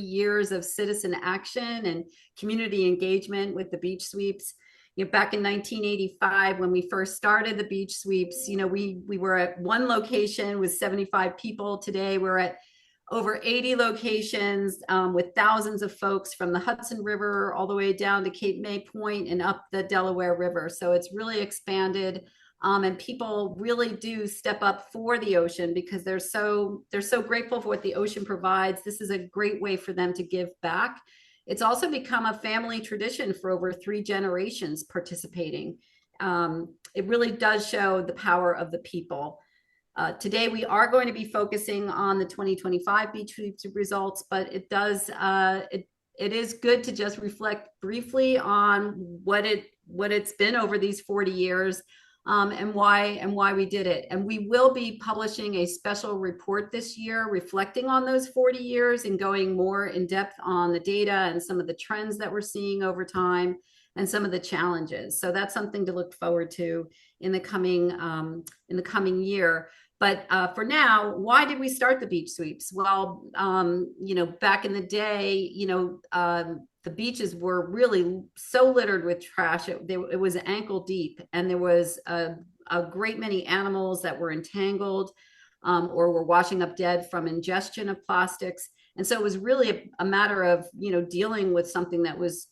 years of citizen action and community engagement with the beach sweeps. Back in 1985, when we first started the beach sweeps, we were at one location with 75 people. Today, we're at over 80 locations with thousands of folks from the Hudson River all the way down to Cape May Point and up the Delaware River. So it's really expanded. And people really do step up for the ocean because they're so grateful for what the ocean provides. This is a great way for them to give back. It's also become a family tradition for over 3 generations participating. It really does show the power of the people. Today, we are going to be focusing on the 2025 beach sweeps results, but it is good to just reflect briefly on what it's been over these 40 years. And why we did it. And we will be publishing a special report this year reflecting on those 40 years and going more in depth on the data and some of the trends that we're seeing over time and some of the challenges. So that's something to look forward to in the coming year. But for now, why did we start the beach sweeps? Well, back in the day, the beaches were really so littered with trash. It was ankle deep, and there was a great many animals that were entangled or were washing up dead from ingestion of plastics. And so it was really a matter of, dealing with something that was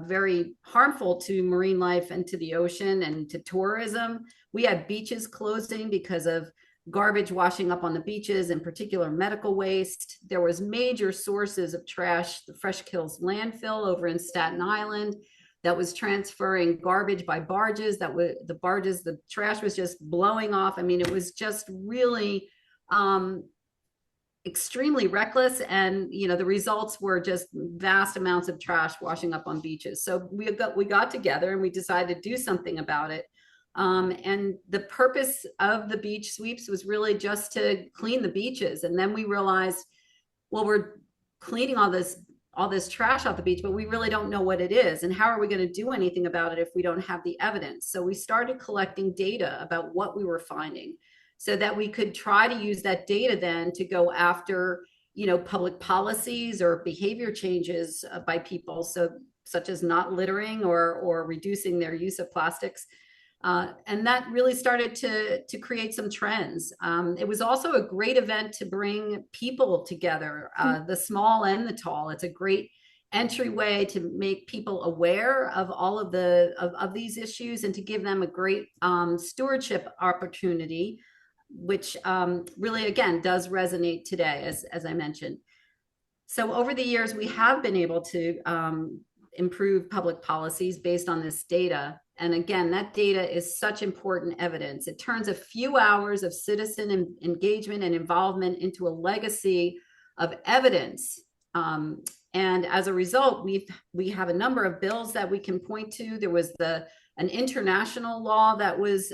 very harmful to marine life and to the ocean and to tourism. We had beaches closing because of garbage washing up on the beaches, in particular medical waste. There was major sources of trash, the Fresh Kills landfill over in Staten Island that was transferring garbage by barges. The trash was just blowing off. I mean, it was just really extremely reckless. And, the results were just vast amounts of trash washing up on beaches. So we got together and we decided to do something about it. And the purpose of the beach sweeps was really just to clean the beaches. And then we realized, well, we're cleaning all this trash off the beach, but we really don't know what it is. And how are we going to do anything about it if we don't have the evidence? So we started collecting data about what we were finding so that we could try to use that data then to go after, public policies or behavior changes by people. So such as not littering or reducing their use of plastics. And that really started to create some trends. It was also a great event to bring people together, the small and the tall. It's a great entryway to make people aware of all of these issues and to give them a great stewardship opportunity, which really, again, does resonate today, as I mentioned. So over the years, we have been able to improve public policies based on this data. And again, that data is such important evidence. It turns a few hours of citizen engagement and involvement into a legacy of evidence. And as a result, we have a number of bills that we can point to. There was an international law that was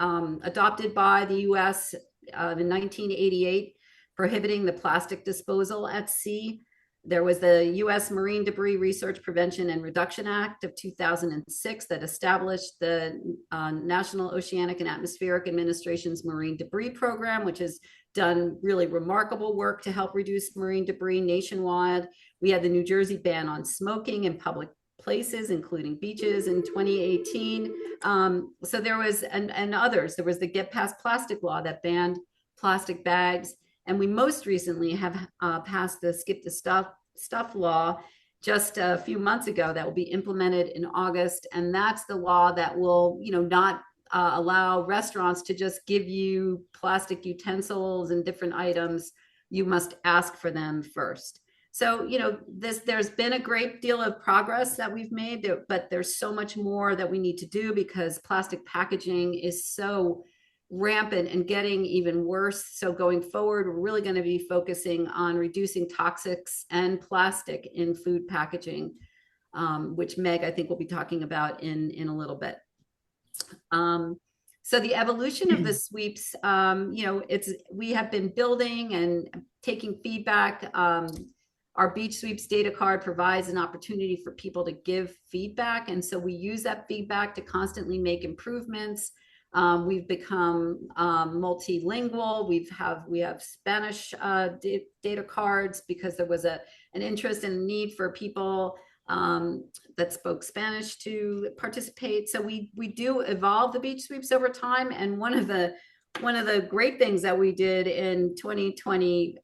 adopted by the U.S. In 1988, prohibiting the plastic disposal at sea. There was the U.S. Marine Debris Research Prevention and Reduction Act of 2006 that established the National Oceanic and Atmospheric Administration's Marine Debris Program, which has done really remarkable work to help reduce marine debris nationwide. We had the New Jersey ban on smoking in public places, including beaches, in 2018. So there was, and others, there was the Get Past Plastic law that banned plastic bags. And we most recently have passed the Skip the Stuff law just a few months ago that will be implemented in August. And that's the law that will, not allow restaurants to just give you plastic utensils and different items. You must ask for them first. So, there's been a great deal of progress that we've made, but there's so much more that we need to do because plastic packaging is so rampant and getting even worse. So going forward, we're really going to be focusing on reducing toxics and plastic in food packaging, which Meg, I think, will be talking about in a little bit. So the evolution of the sweeps, we have been building and taking feedback. Our beach sweeps data card provides an opportunity for people to give feedback. And so we use that feedback to constantly make improvements. We've become multilingual. We have Spanish data cards because there was an interest and need for people that spoke Spanish to participate. So we do evolve the beach sweeps over time. And one of the great things that we did in 2020,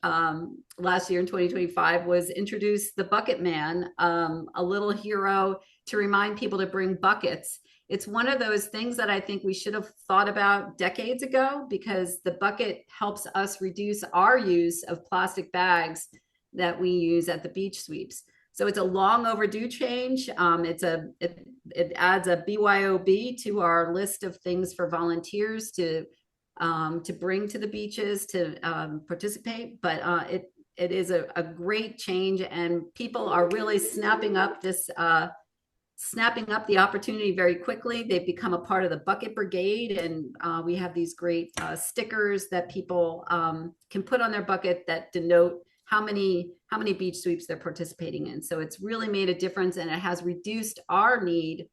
last year in 2025, was introduce the Bucket Man, a little hero to remind people to bring buckets. It's one of those things that I think we should have thought about decades ago, because the bucket helps us reduce our use of plastic bags that we use at the beach sweeps. So it's a long overdue change. It adds a BYOB to our list of things for volunteers to bring to the beaches to participate. But it is a great change, and people are really snapping up the opportunity very quickly. They've become a part of the Bucket Brigade, and we have these great stickers that people can put on their bucket that denote how many beach sweeps they're participating in. So it's really made a difference, and it has reduced our need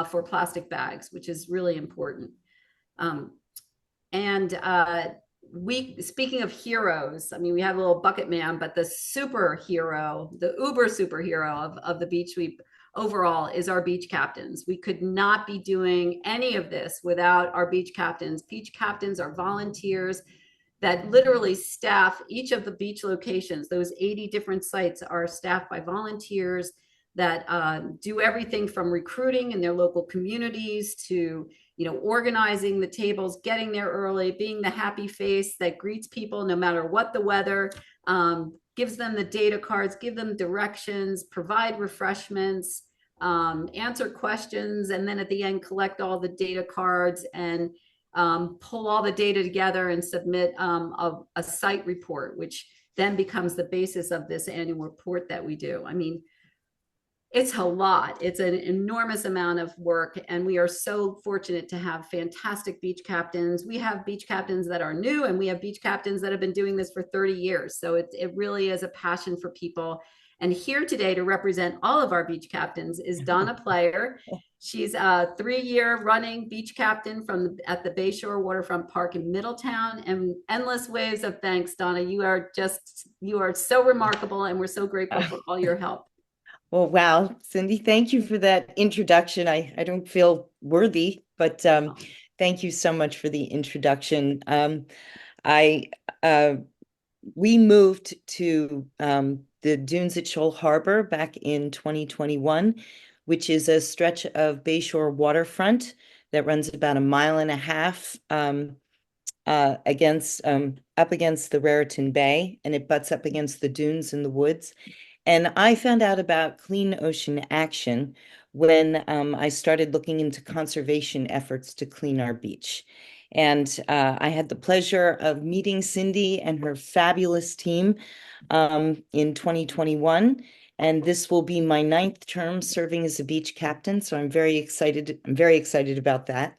for plastic bags, which is really important. And speaking of heroes, I mean, we have a little Bucket Man, but the superhero, the uber superhero of the beach sweep overall is our beach captains. We could not be doing any of this without our beach captains. Beach captains are volunteers that literally staff each of the beach locations. Those 80 different sites are staffed by volunteers that do everything from recruiting in their local communities to organizing the tables, getting there early, being the happy face that greets people no matter what the weather, gives them the data cards, give them directions, provide refreshments, answer questions, and then at the end collect all the data cards and pull all the data together and submit a site report, which then becomes the basis of this annual report that we do. I mean, it's a lot. It's an enormous amount of work, and we are so fortunate to have fantastic beach captains. We have beach captains that are new, and we have beach captains that have been doing this for 30 years. So it really is a passion for people. And here today to represent all of our beach captains is Donna Player. She's a 3-year running beach captain at the Bayshore Waterfront Park in Middletown. And endless waves of thanks, Donna. You are so remarkable, and we're so grateful for all your help. Well, wow, Cindy, thank you for that introduction. I don't feel worthy, but thank you so much for the introduction. I we moved to the dunes at Shoal Harbor back in 2021, which is a stretch of Bayshore waterfront that runs about 1.5 miles up against the Raritan Bay, and it butts up against the dunes in the woods. And I found out about Clean Ocean Action when I started looking into conservation efforts to clean our beach. And I had the pleasure of meeting Cindy and her fabulous team in 2021. And this will be my 9th term serving as a beach captain. So I'm very excited. I'm very excited about that.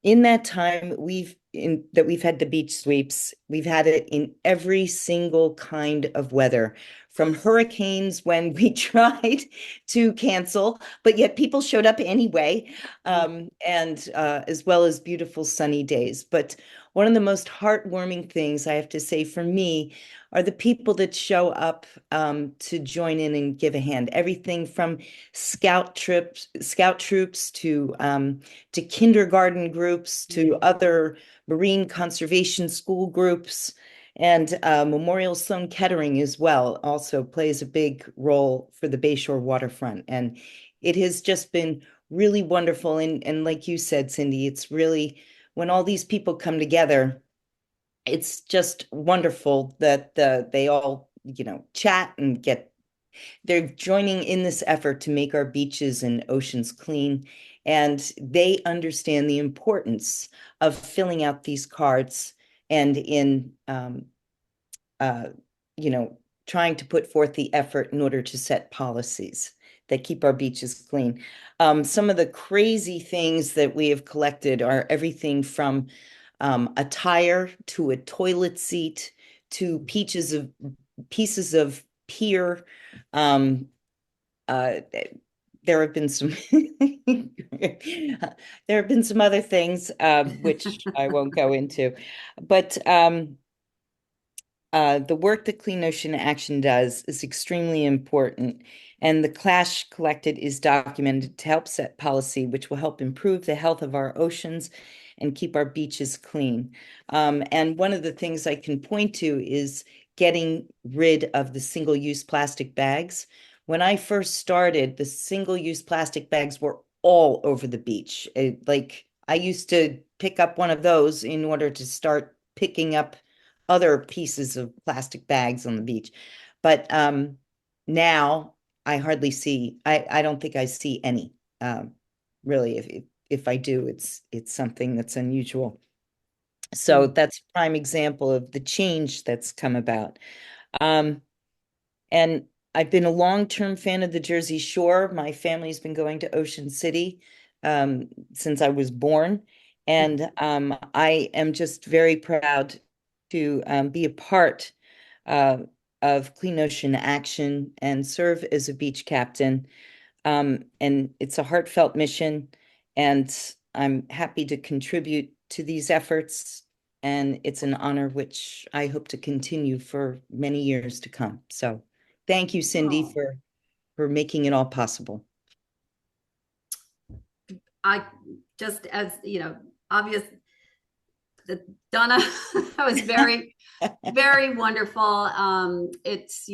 In that time, we've had the beach sweeps, we've had it in every single kind of weather, from hurricanes when we tried to cancel, but yet people showed up anyway, and as well as beautiful sunny days. But one of the most heartwarming things I have to say for me are the people that show up to join in and give a hand. Everything from scout troops to kindergarten groups to other marine conservation school groups, and Memorial Sloan Kettering as well also plays a big role for the Bayshore waterfront. And it has just been really wonderful. And like you said, Cindy, it's really when all these people come together, it's just wonderful that they all, chat and they're joining in this effort to make our beaches and oceans clean. And they understand the importance of filling out these cards and in, trying to put forth the effort in order to set policies that keep our beaches clean. Some of the crazy things that we have collected are everything from a tire to a toilet seat to pieces of pier. there have been some there have been some other things which I won't go into, but the work that Clean Ocean Action does is extremely important, and the Clash Collected is documented to help set policy, which will help improve the health of our oceans and keep our beaches clean. And one of the things I can point to is getting rid of the single-use plastic bags. When I first started, the single-use plastic bags were all over the beach. Like I used to pick up one of those in order to start picking up other pieces of plastic bags on the beach. But now I hardly see, I don't think I see any. Really, if I do, it's something that's unusual. So that's a prime example of the change that's come about. And I've been a long-term fan of the Jersey Shore. My family's been going to Ocean City since I was born. And I am just very proud to be a part of Clean Ocean Action and serve as a beach captain. And it's a heartfelt mission, and I'm happy to contribute to these efforts. And it's an honor which I hope to continue for many years to come. So thank you, Cindy, Oh, for making it all possible. I just, as obvious that Donna, that was very, very wonderful. It's,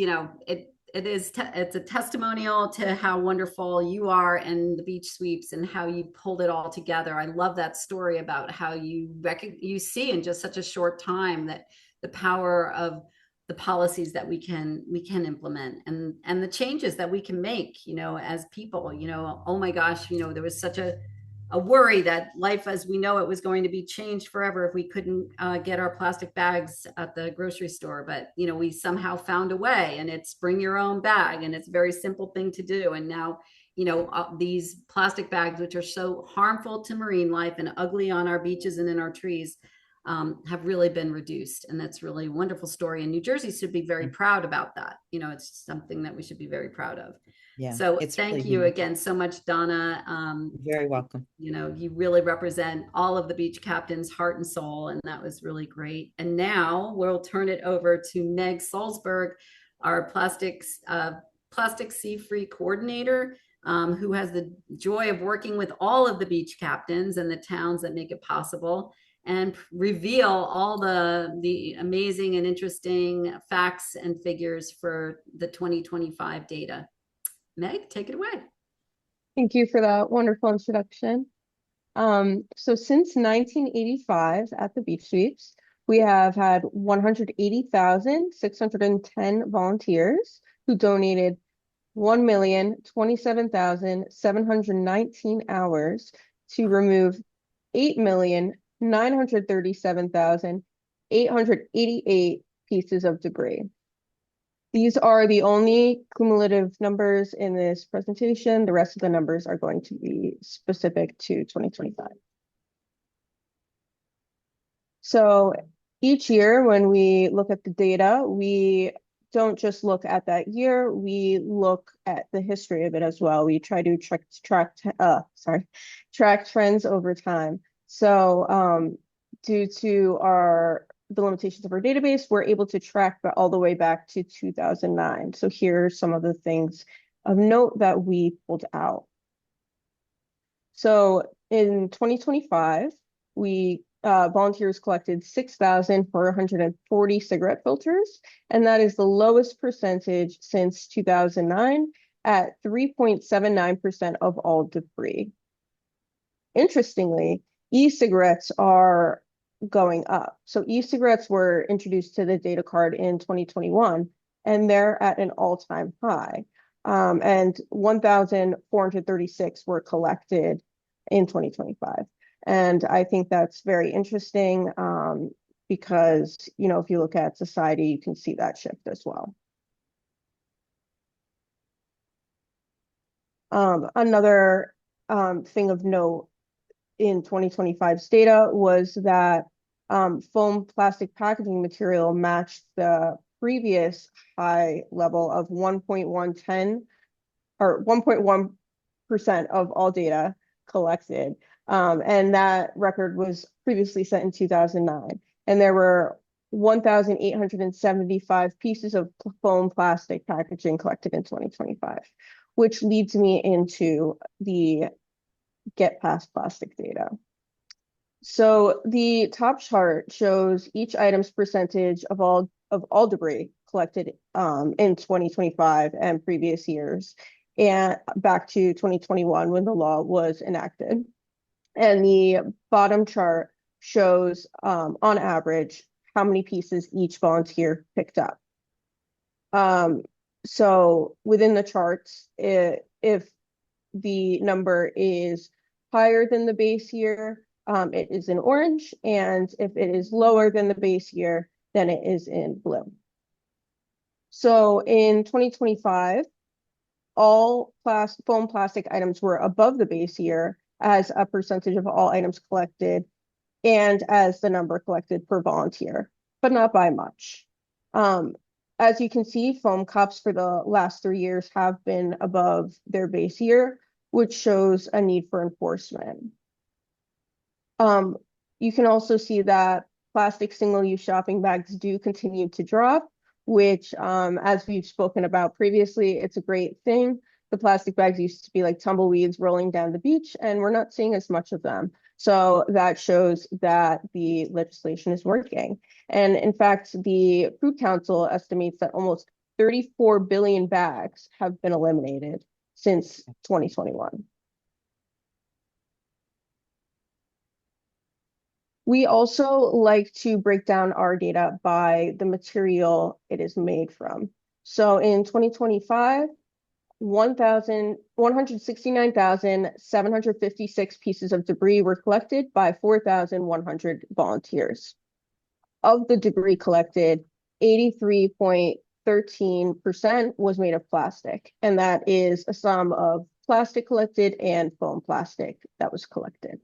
it's a testimonial to how wonderful you are and the beach sweeps and how you pulled it all together. I love that story about how you see in just such a short time that the power of the policies that we can implement and the changes that we can make, as people. Oh my gosh, there was such a worry that life as we know it was going to be changed forever if we couldn't get our plastic bags at the grocery store. But we somehow found a way, and it's bring your own bag, and it's a very simple thing to do. And now these plastic bags, which are so harmful to marine life and ugly on our beaches and in our trees, have really been reduced. And that's really a wonderful story, and New Jersey should be very proud about that. It's something that we should be very proud of. Yeah, So it's thank really you neat. again so much, Donna. You're very welcome. You really represent all of the beach captains' heart and soul, and that was really great. And now we'll turn it over to Meg Salzberg, our plastic sea-free coordinator, who has the joy of working with all of the beach captains and the towns that make it possible, and reveal all the amazing and interesting facts and figures for the 2025 data. Meg, take it away. Thank you for that wonderful introduction. So since 1985 at the Beach Sweeps, we have had 180,610 volunteers who donated 1,027,719 hours to remove 8,937,888 pieces of debris. These are the only cumulative numbers in this presentation. The rest of the numbers are going to be specific to 2025. So each year when we look at the data, we don't just look at that year, we look at the history of it as well. We try to track trends over time. So due to the limitations of our database, we're able to track all the way back to 2009. So here are some of the things of note that we pulled out. So in 2025, volunteers collected 6,440 cigarette filters, and that is the lowest percentage since 2009 at 3.79% of all debris. Interestingly, e-cigarettes are going up. So e-cigarettes were introduced to the data card in 2021, and they're at an all-time high. And 1,436 were collected in 2025. And I think that's very interesting because, if you look at society, you can see that shift as well. Another thing of note in 2025's data was that foam plastic packaging material matched the previous high level of 1.110 or 1.1 of all data collected. And that record was previously set in 2009. And there were 1,875 pieces of foam plastic packaging collected in 2025, which leads me into the Get Past Plastic data. So the top chart shows each item's percentage of all debris collected in 2025 and previous years, and back to 2021 when the law was enacted. And the bottom chart shows on average how many pieces each volunteer picked up. So within the charts, if the number is higher than the base year, it is in orange, and if it is lower than the base year, then it is in blue. So in 2025, all foam plastic items were above the base year as a percentage of all items collected and as the number collected per volunteer, but not by much. As you can see, foam cups for the last 3 years have been above their base year, which shows a need for enforcement. You can also see that plastic single-use shopping bags do continue to drop, which, as we've spoken about previously, it's a great thing. The plastic bags used to be like tumbleweeds rolling down the beach, and we're not seeing as much of them. So that shows that the legislation is working. And in fact, the Food Council estimates that almost 34 billion bags have been eliminated since 2021. We also like to break down our data by the material it is made from. So in 2025, 169,756 pieces of debris were collected by 4,100 volunteers. Of the debris collected, 83.13% was made of plastic, and that is a sum of plastic collected and foam plastic that was collected.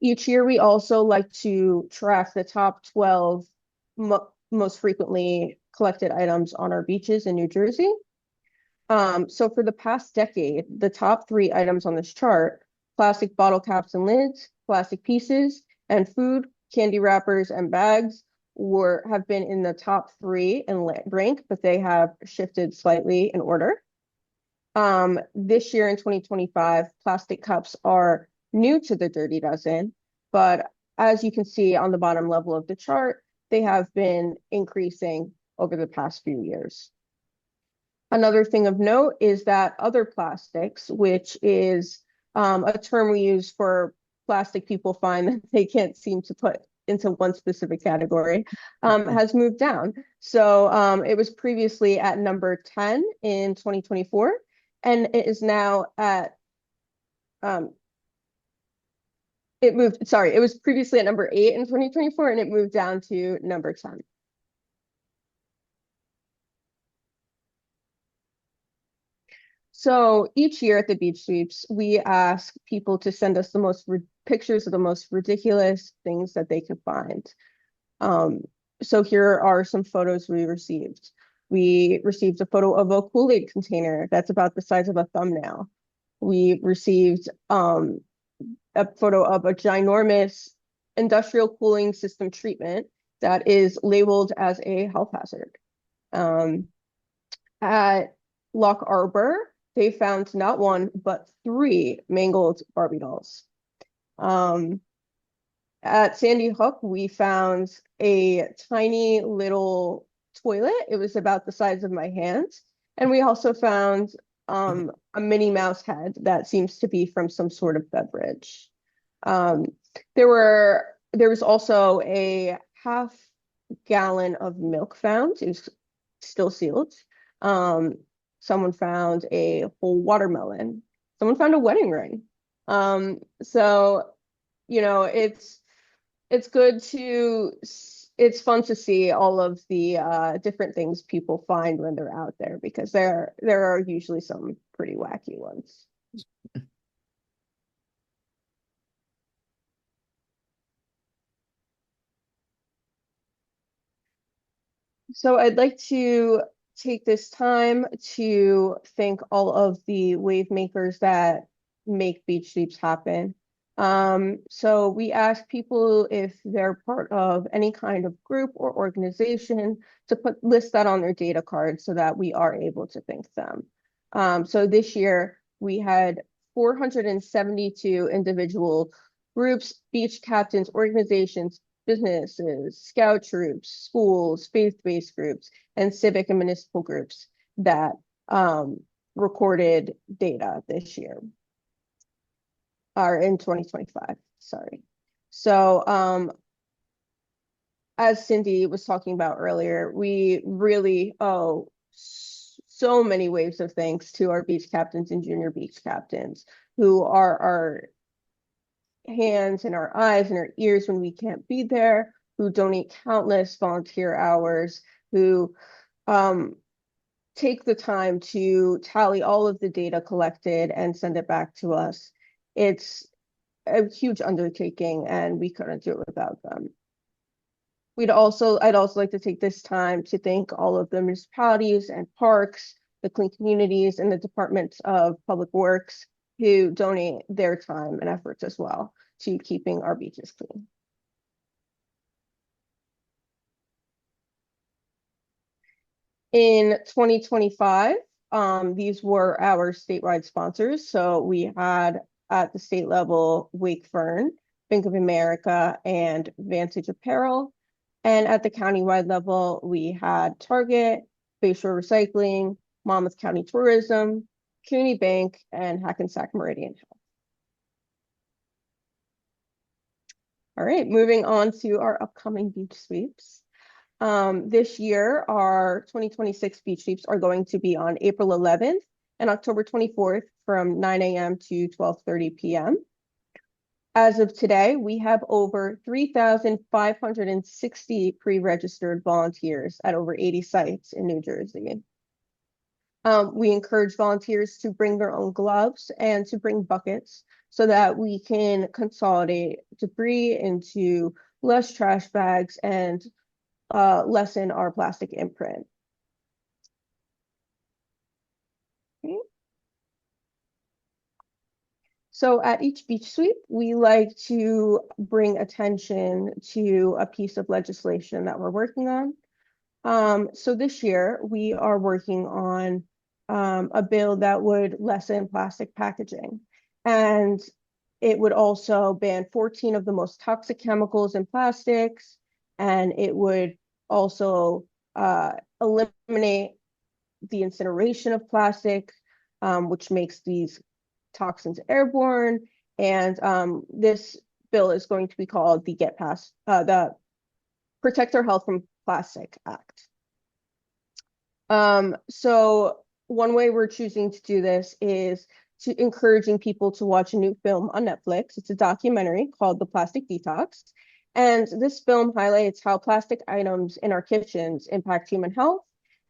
Each year, we also like to track the top 12 most frequently collected items on our beaches in New Jersey. So for the past decade, the top 3 items on this chart, plastic bottle caps and lids, plastic pieces, and food, candy wrappers, and bags have been in the top 3 in rank, but they have shifted slightly in order. This year in 2025, plastic cups are new to the Dirty Dozen, but as you can see on the bottom level of the chart, they have been increasing over the past few years. Another thing of note is that other plastics, which is a term we use for plastic people find that they can't seem to put into one specific category, has moved down. So it was previously at number 10 in 2024, and it is now at it was previously at number 8 in 2024, and it moved down to number 10. So each year at the beach sweeps, we ask people to send us the pictures of the most ridiculous things that they can find. So here are some photos we received. We received a photo of a Kool-Aid container that's about the size of a thumbnail. We received a photo of a ginormous industrial cooling system treatment that is labeled as a health hazard. At Loch Arbor, they found not 1, but 3 mangled Barbie dolls. At Sandy Hook, we found a tiny little toilet. It was about the size of my hand. And we also found a Minnie Mouse head that seems to be from some sort of beverage. There was also a half gallon of milk found. It was still sealed. Someone found a whole watermelon. Someone found a wedding ring. So, you know, it's fun to see all of the different things people find when they're out there, because there are usually some pretty wacky ones. So I'd like to take this time to thank all of the wave makers that make beach sweeps happen. So we ask people if they're part of any kind of group or organization to list that on their data card so that we are able to thank them. So this year we had 472 individual groups, beach captains, organizations, businesses, scout troops, schools, faith-based groups, and civic and municipal groups that recorded data this year, or in 2025, sorry. So as Cindy was talking about earlier, we really owe so many waves of thanks to our beach captains and junior beach captains who are our hands and our eyes and our ears when we can't be there, who donate countless volunteer hours, who take the time to tally all of the data collected and send it back to us. It's a huge undertaking and we couldn't do it without them. I'd also like to take this time to thank all of the municipalities and parks, the clean communities, and the departments of public works who donate their time and efforts as well to keeping our beaches clean. In 2025, these were our statewide sponsors. So we had at the state level, Wakefern, Bank of America, and Vantage Apparel. And at the countywide level, we had Target, Bayshore Recycling, Monmouth County Tourism, CUNY Bank, and Hackensack Meridian Health. All right, moving on to our upcoming beach sweeps. This year, our 2026 beach sweeps are going to be on April 11th and October 24th from 9 a.m. to 12:30 p.m. As of today, we have over 3,560 pre-registered volunteers at over 80 sites in New Jersey. We encourage volunteers to bring their own gloves and to bring buckets so that we can consolidate debris into less trash bags and lessen our plastic imprint. Okay. So at each beach sweep, we like to bring attention to a piece of legislation that we're working on. So this year, we are working on a bill that would lessen plastic packaging. And it would also ban 14 of the most toxic chemicals in plastics. And it would also eliminate the incineration of plastic, which makes these toxins airborne. And this bill is going to be called the the Protect Our Health from Plastic Act. So one way we're choosing to do this is to encouraging people to watch a new film on Netflix. It's a documentary called The Plastic Detox. And this film highlights how plastic items in our kitchens impact human health.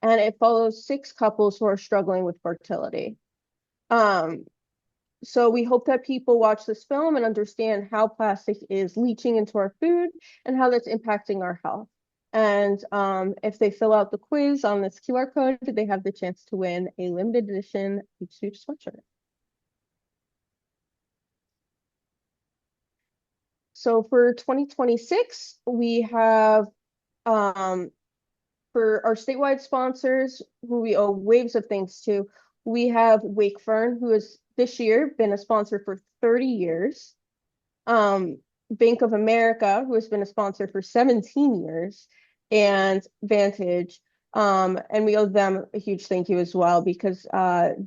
And it follows 6 couples who are struggling with fertility. So we hope that people watch this film and understand how plastic is leaching into our food and how that's impacting our health. And if they fill out the quiz on this QR code, they have the chance to win a limited edition Beach Sweep sweatshirt. So for 2026, we have for our statewide sponsors, who we owe waves of thanks to, we have Wakefern, who has this year been a sponsor for 30 years. Bank of America, who has been a sponsor for 17 years, and Vantage. And we owe them a huge thank you as well because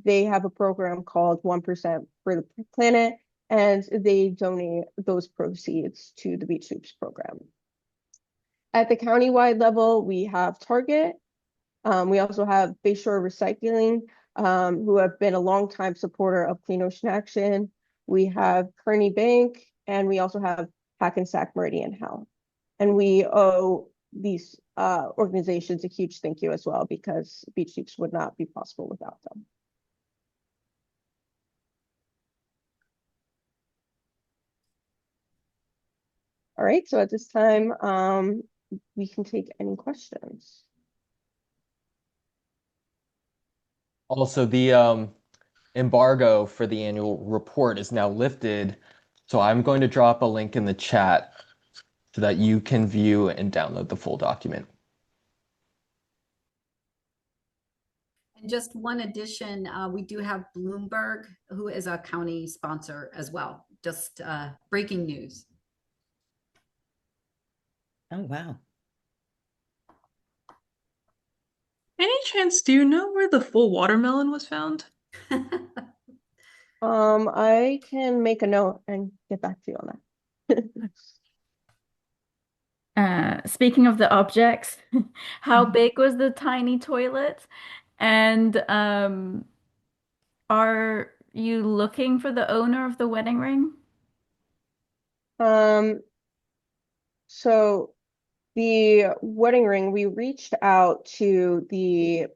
they have a program called 1% for the Planet, and they donate those proceeds to the Beach Sweeps program. At the countywide level, we have Target. We also have Bayshore Recycling, who have been a longtime supporter of Clean Ocean Action. We have Kearney Bank, and we also have Hackensack Meridian Health. And we owe these organizations a huge thank you as well because Beach Sweeps would not be possible without them. All right, so at this time, we can take any questions. Also, the embargo for the annual report is now lifted, so I'm going to drop a link in the chat so that you can view and download the full document. And just one addition, we do have Bloomberg, who is a county sponsor as well. Just breaking news. Oh, wow. Any chance, do you know where the full watermelon was found? I can make a note and get back to you on that. Speaking of the objects, how big was the tiny toilet? And are you looking for the owner of the wedding ring? So the wedding ring, we reached out to the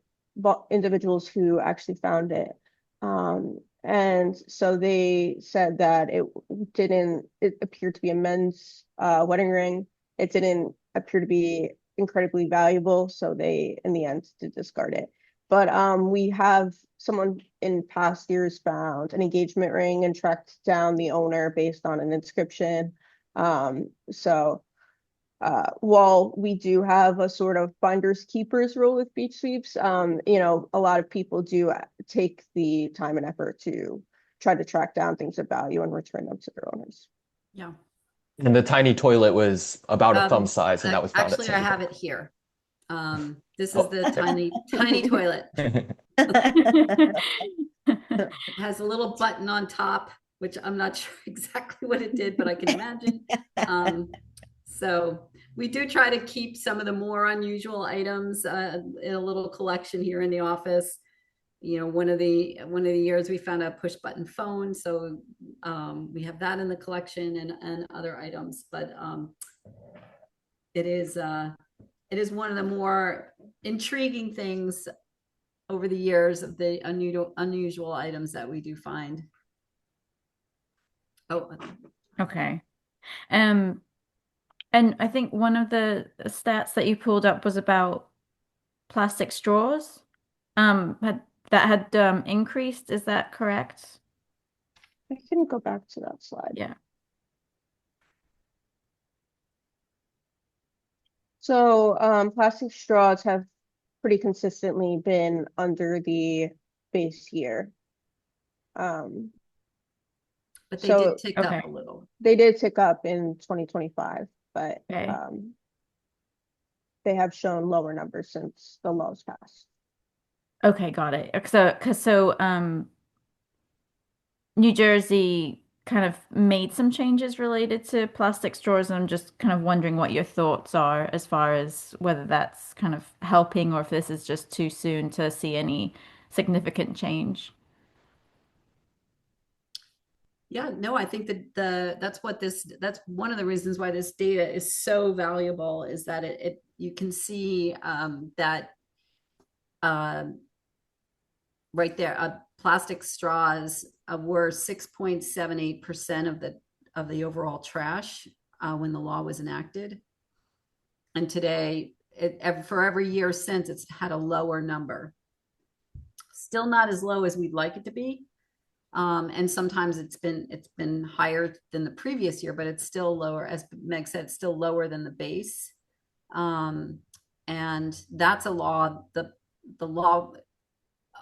individuals who actually found it. And so they said that it appeared to be a men's wedding ring. It didn't appear to be incredibly valuable, so they, in the end, did discard it. But we have someone in past years found an engagement ring and tracked down the owner based on an inscription. So while we do have a sort of finders keepers rule with beach sweeps, a lot of people do take the time and effort to try to track down things of value and return them to their owners. Yeah. And the tiny toilet was about a thumb size, and that was found at Actually, I have Sandy it here. This is Oh. the tiny toilet. Brook. It has a little button on top, which I'm not sure exactly what it did, but I can imagine. So we do try to keep some of the more unusual items in a little collection here in the office. One of the years we found a push button phone, so we have that in the collection and other items. But it is one of the more intriguing things over the years of the unusual items that we do find. Oh, Okay. And I think one of the stats that you pulled up was about plastic straws. Had increased. Is that correct? I can go back to that slide. Yeah. So plastic straws have pretty consistently been under the base year. but they So- did tick Okay. up a little. They did tick up in 2025, but Okay. they have shown lower numbers since the laws passed. Okay, got it. So New Jersey kind of made some changes related to plastic straws, and I'm just kind of wondering what your thoughts are as far as whether that's kind of helping or if this is just too soon to see any significant change. Yeah, no, I think that that's one of the reasons why this data is so valuable, is that you can see that right there, plastic straws were 6.78% of the overall trash when the law was enacted. And today, for every year since, it's had a lower number. Still not as low as we'd like it to be. And sometimes it's been higher than the previous year, but it's still lower. As Meg said, it's still lower than the base. And that's a law. The law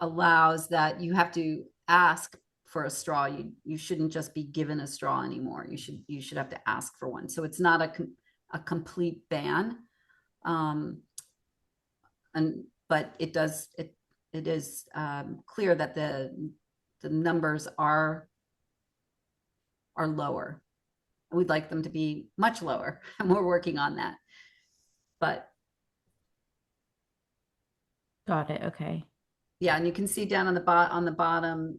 allows that you have to ask for a straw. You shouldn't just be given a straw anymore. You should have to ask for one. So it's not a complete ban. But it is clear that the numbers are lower. We'd like them to be much lower, and we're working on that. But Got it. Okay. yeah, and you can see down on the bottom,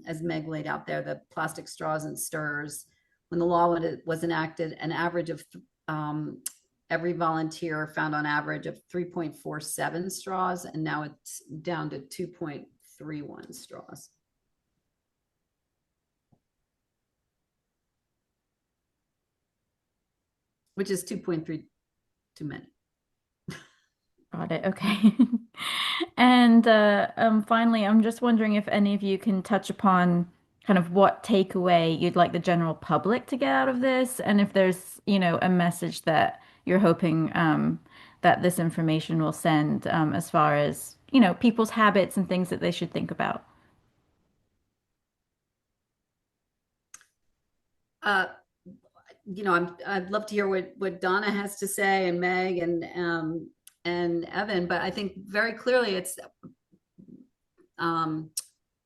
as Meg laid out there, the plastic straws and stirrers. When the law was enacted, an average of every volunteer found on average of 3.47 straws, and now it's down to 2.31 straws. Which is 2.3 too many. Got it. Okay. And finally, I'm just wondering if any of you can touch upon kind of what takeaway you'd like the general public to get out of this, and if there's, a message that you're hoping that this information will send as far as, people's habits and things that they should think about. Uh, I'd love to hear what Donna has to say, and Meg, and Evan, but I think very clearly it's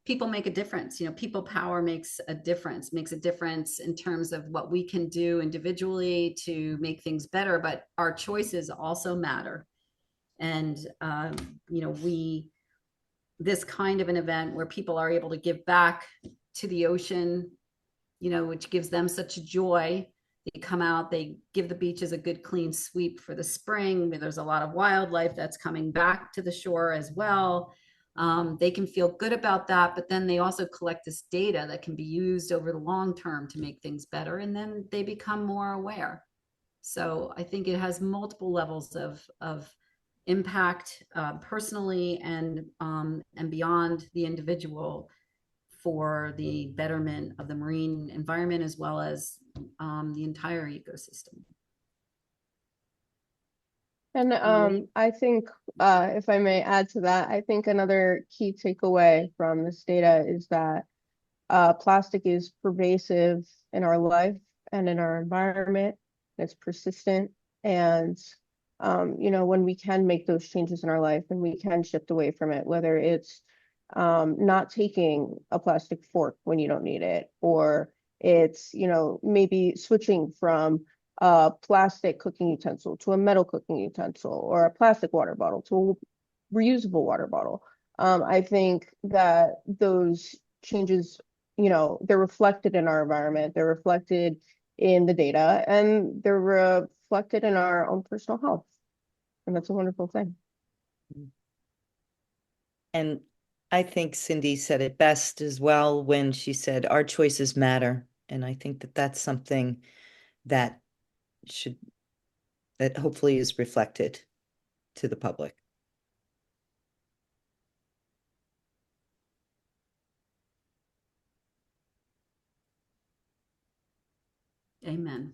people make a difference. People power makes a difference in terms of what we can do individually to make things better, but our choices also matter. And this kind of an event where people are able to give back to the ocean, which gives them such joy. They come out, they give the beaches a good clean sweep for the spring. There's a lot of wildlife that's coming back to the shore as well. They can feel good about that, but then they also collect this data that can be used over the long term to make things better, and then they become more aware. So I think it has multiple levels of impact, personally and beyond the individual, for the betterment of the marine environment as well as the entire ecosystem. And I think, if I may add to that, I think another key takeaway from this data is that plastic is pervasive in our life and in our environment. It's persistent, and when we can make those changes in our life and we can shift away from it, whether it's not taking a plastic fork when you don't need it, or it's, maybe switching from a plastic cooking utensil to a metal cooking utensil, or a plastic water bottle to a reusable water bottle. I think that those changes, they're reflected in our environment, they're reflected in the data, and they're reflected in our own personal health. And that's a wonderful thing. And I think Cindy said it best as well when she said our choices matter. And I think that that's something that hopefully is reflected to the public. Amen.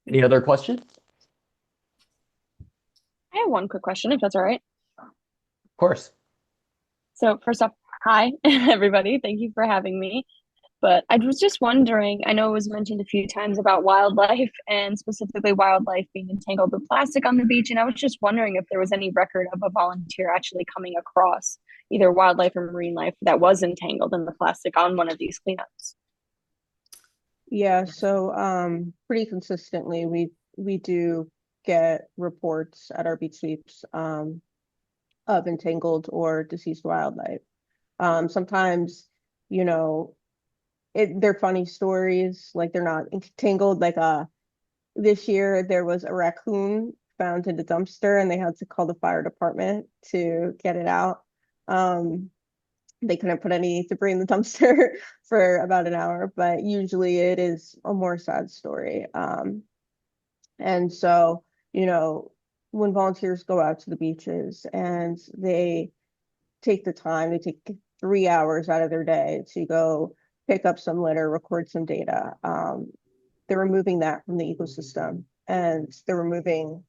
Any other questions? I have one quick question, if that's all right. Of course. So first off, hi, everybody. Thank you for having me. But I was just wondering, I know it was mentioned a few times about wildlife, and specifically wildlife being entangled with plastic on the beach. And I was just wondering if there was any record of a volunteer actually coming across either wildlife or marine life that was entangled in the plastic on one of these cleanups. Yeah, so pretty consistently we do get reports at our beach sweeps of entangled or deceased wildlife. Sometimes, they're funny stories, like they're not entangled. Like this year there was a raccoon found in the dumpster, and they had to call the fire department to get it out. They couldn't put any debris in the dumpster for about an hour, but usually it is a more sad story. And so, when volunteers go out to the beaches and they take the time, they take 3 hours out of their day to go pick up some litter, record some data, they're removing that from the ecosystem, and they're removing